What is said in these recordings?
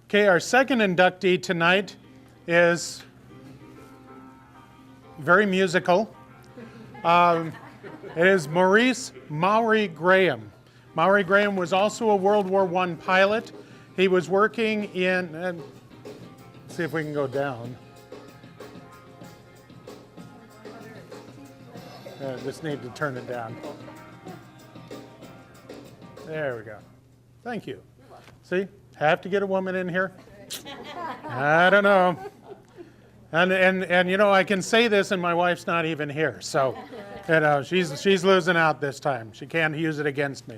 Okay, our second inductee tonight is very musical. It is Maurice Maury Graham. Maury Graham was also a World War I pilot. He was working in, and see if we can go down. Just need to turn it down. There we go. Thank you. See, have to get a woman in here? I don't know. And you know, I can say this and my wife's not even here. So, you know, she's losing out this time. She can't use it against me.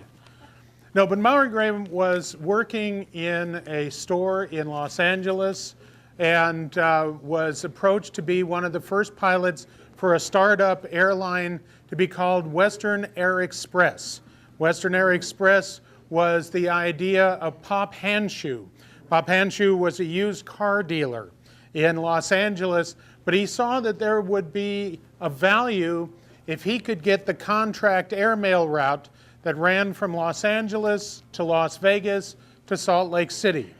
No, but Maury Graham was working in a store in Los Angeles and was approached to be one of the first pilots for a startup airline to be called Western Air Express. Western Air Express was the idea of Pop Handshoe. Pop Handshoe was a used car dealer in Los Angeles, but he saw that there would be a value if he could get the contract airmail route that ran from Los Angeles to Las Vegas to Salt Lake City.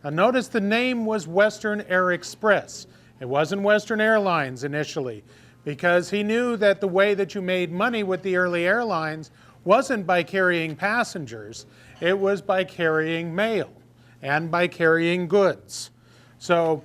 Now notice the name was Western Air Express. It wasn't Western Airlines initially, because he knew that the way that you made money with the early airlines wasn't by carrying passengers, it was by carrying mail and by carrying goods. So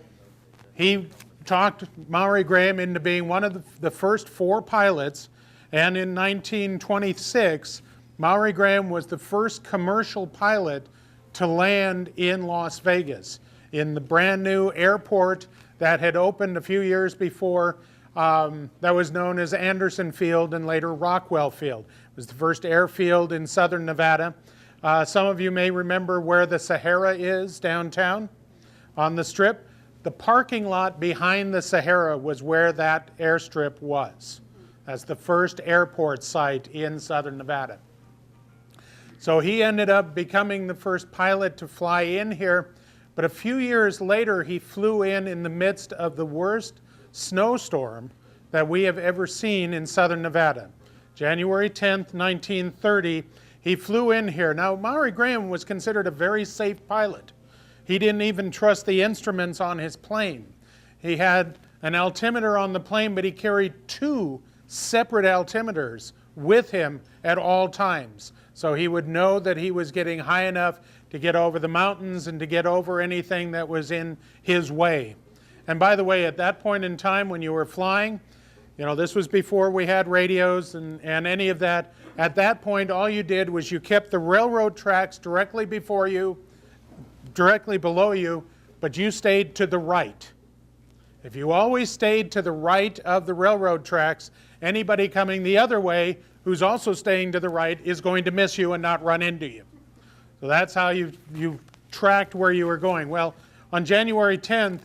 he talked Maury Graham into being one of the first 4 pilots, and in 1926, Maury Graham was the first commercial pilot to land in Las Vegas, in the brand new airport that had opened a few years before that was known as Anderson Field and later Rockwell Field. It was the first airfield in southern Nevada. Some of you may remember where the Sahara is downtown on the Strip. The parking lot behind the Sahara was where that airstrip was. That's the first airport site in southern Nevada. So he ended up becoming the first pilot to fly in here, but a few years later he flew in the midst of the worst snowstorm that we have ever seen in southern Nevada. January 10th, 1930, he flew in here. Now, Maury Graham was considered a very safe pilot. He didn't even trust the instruments on his plane. He had an altimeter on the plane, but he carried 2 separate altimeters with him at all times. So he would know that he was getting high enough to get over the mountains and to get over anything that was in his way. And by the way, at that point in time when you were flying, you know, this was before we had radios and any of that. At that point, all you did was you kept the railroad tracks directly before you, directly below you, but you stayed to the right. If you always stayed to the right of the railroad tracks, anybody coming the other way who's also staying to the right is going to miss you and not run into you. So that's how you tracked where you were going. Well, on January 10th,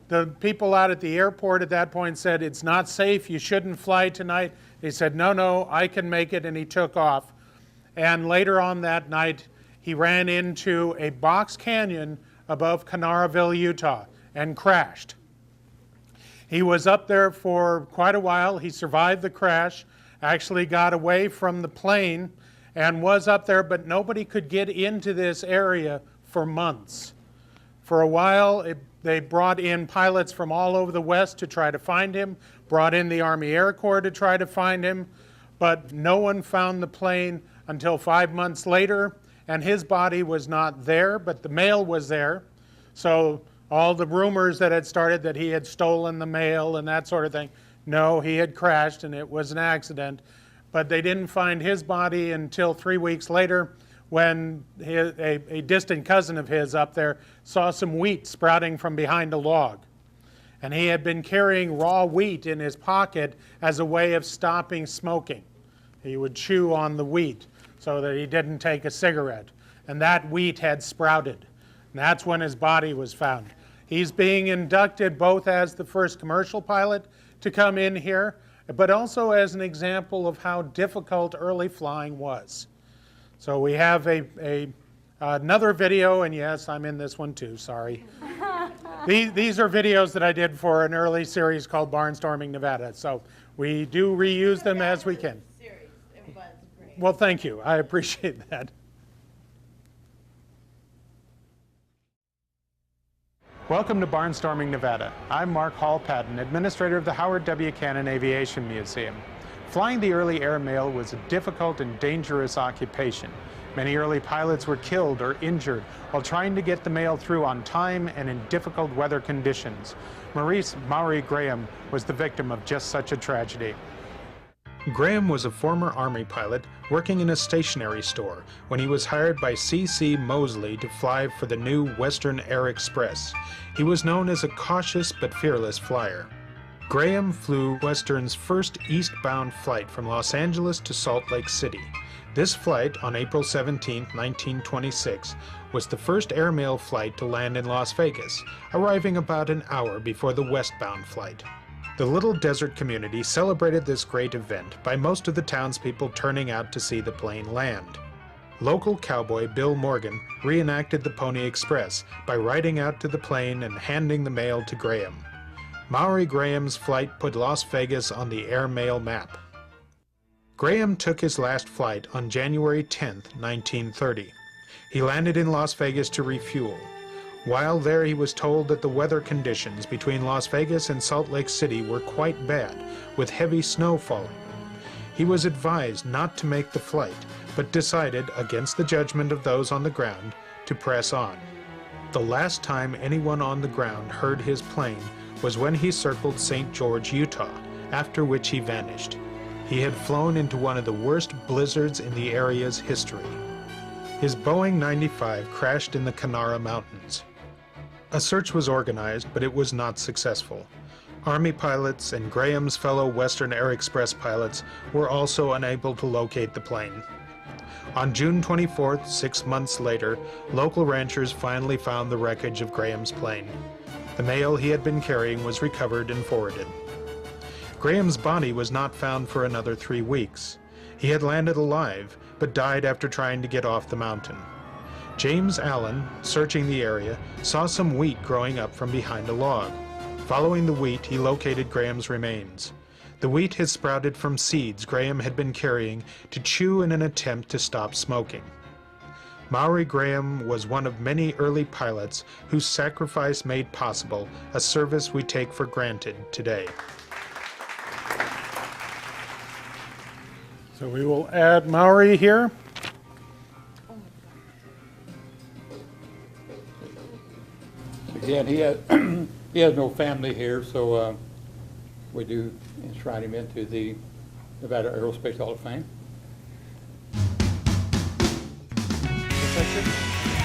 the people out at the airport at that point said, it's not safe, you shouldn't fly tonight. He said, no, I can make it, and he took off. And later on that night, he ran into a box canyon above Canaraville, Utah, and crashed. He was up there for quite a while. He survived the crash, actually got away from the plane, and was up there, but nobody could get into this area for months. For a while, they brought in pilots from all over the West to try to find him, brought in the Army Air Corps to try to find him, but no one found the plane until 5 months later, and his body was not there, but the mail was there. So all the rumors that had started that he had stolen the mail and that sort of thing, no, he had crashed and it was an accident. But they didn't find his body until 3 weeks later, when a distant cousin of his up there saw some wheat sprouting from behind a log. And he had been carrying raw wheat in his pocket as a way of stopping smoking. He would chew on the wheat so that he didn't take a cigarette. And that wheat had sprouted. And that's when his body was found. He's being inducted both as the first commercial pilot to come in here, but also as an example of how difficult early flying was. So we have another video, and yes, I'm in this one too, sorry. These are videos that I did for an early series called Barnstorming Nevada, so we do reuse them as we can. It was great. Well, thank you. I appreciate that. Welcome to Barnstorming, Nevada. I'm Mark Hall-Patton, administrator of the Howard W. Cannon Aviation Museum. Flying the early airmail was a difficult and dangerous occupation. Many early pilots were killed or injured while trying to get the mail through on time and in difficult weather conditions. Maurice "Maury" Graham was the victim of just such a tragedy. Graham was a former Army pilot working in a stationery store when he was hired by C.C. Mosley to fly for the new Western Air Express. He was known as a cautious but fearless flyer. Graham flew Western's first eastbound flight from Los Angeles to Salt Lake City. This flight, on April 17, 1926, was the first airmail flight to land in Las Vegas, arriving about an hour before the westbound flight. The little desert community celebrated this great event by most of the townspeople turning out to see the plane land. Local cowboy Bill Morgan reenacted the Pony Express by riding out to the plane and handing the mail to Graham. Maury Graham's flight put Las Vegas on the airmail map. Graham took his last flight on January 10, 1930. He landed in Las Vegas to refuel. While there, he was told that the weather conditions between Las Vegas and Salt Lake City were quite bad, with heavy snow falling. He was advised not to make the flight, but decided, against the judgment of those on the ground, to press on. The last time anyone on the ground heard his plane was when he circled St. George, Utah, after which he vanished. He had flown into one of the worst blizzards in the area's history. His Boeing 95 crashed in the Kanara Mountains. A search was organized, but it was not successful. Army pilots and Graham's fellow Western Air Express pilots were also unable to locate the plane. On June 24th, 6 months later, local ranchers finally found the wreckage of Graham's plane. The mail he had been carrying was recovered and forwarded. Graham's body was not found for another 3 weeks. He had landed alive, but died after trying to get off the mountain. James Allen, searching the area, saw some wheat growing up from behind a log. Following the wheat, he located Graham's remains. The wheat had sprouted from seeds Graham had been carrying to chew in an attempt to stop smoking. Maury Graham was one of many early pilots whose sacrifice made possible a service we take for granted today. So we will add Maury here. Again, he has no family here, so we do enshrine him into the Nevada Aerospace Hall of Fame. Is that it?